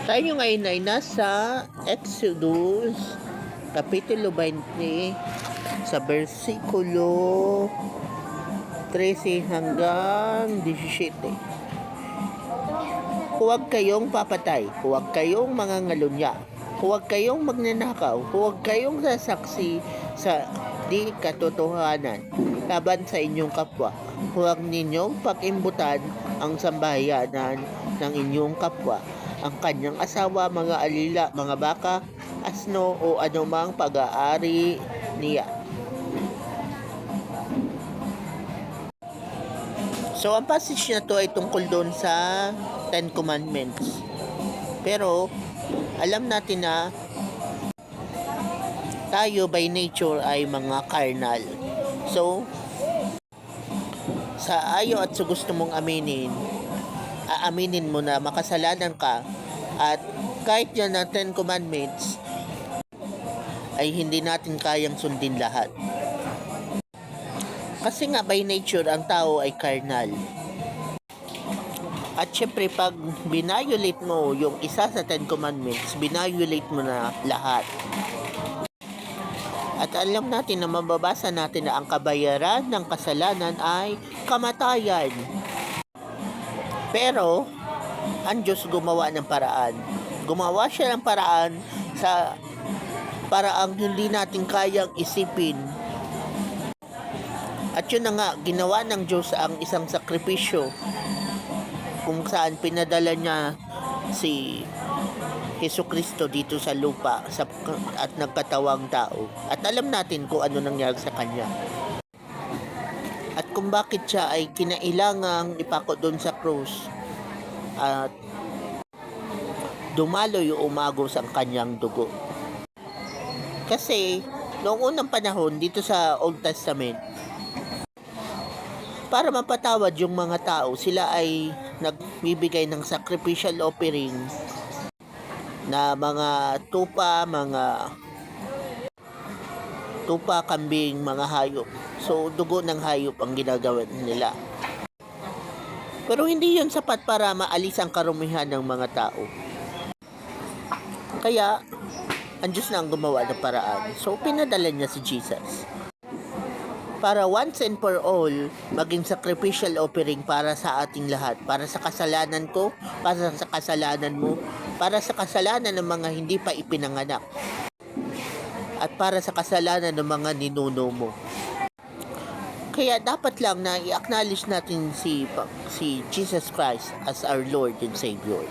Tayo ngayon ay nasa Exodus Kapitulo 20 sa versikulo 13 hanggang 17. Huwag kayong papatay, huwag kayong mangangalunya, huwag kayong magnanakaw, huwag kayong sasaksi sa di katotohanan laban sa inyong kapwa. Huwag ninyong pag-imbutan ang sambahayanan ng inyong kapwa, ang kanyang asawa, mga alila, mga baka, asno o anumang pag-aari niya. So, ang passage na to ay tungkol doon sa Ten Commandments. Pero, alam natin na tayo by nature ay mga carnal. So, sa ayaw at sa gusto mong aaminin mo na makasalanan ka, at kahit yan na Ten Commandments ay hindi natin kayang sundin lahat. Kasi nga by nature ang tao ay carnal. At syempre pag binayolate mo yung isa sa Ten Commandments, binayolate mo na lahat. At alam natin na mababasa natin na ang kabayaran ng kasalanan ay kamatayan. Pero ang Diyos gumawa ng paraan. Gumawa siya ng paraan sa paraang hindi natin kayang isipin. At yun na nga, ginawa ng Diyos ang isang sakripisyo kung saan pinadala niya si Jesucristo dito sa lupa at nagkatawang tao. At alam natin kung ano nangyari sa kanya. At kung bakit siya ay kinailangang ipako doon sa krus at dumaloy o umagos ang kanyang dugo. Kasi noong unang panahon dito sa Old Testament, para mapatawad yung mga tao, sila ay nagbibigay ng sacrificial offering na mga tupa, kambing, mga hayop. So, dugo ng hayop ang ginagawa nila. Pero hindi yun sapat para maalis ang karumihan ng mga tao. Kaya, ang Diyos na ang gumawa ng paraan. So, pinadala niya si Jesus para once and for all, maging sacrificial offering para sa ating lahat. Para sa kasalanan ko, para sa kasalanan mo, para sa kasalanan ng mga hindi pa ipinanganak, at para sa kasalanan ng mga ninuno mo. Kaya dapat lang na i-acknowledge natin si Jesus Christ as our Lord and Savior.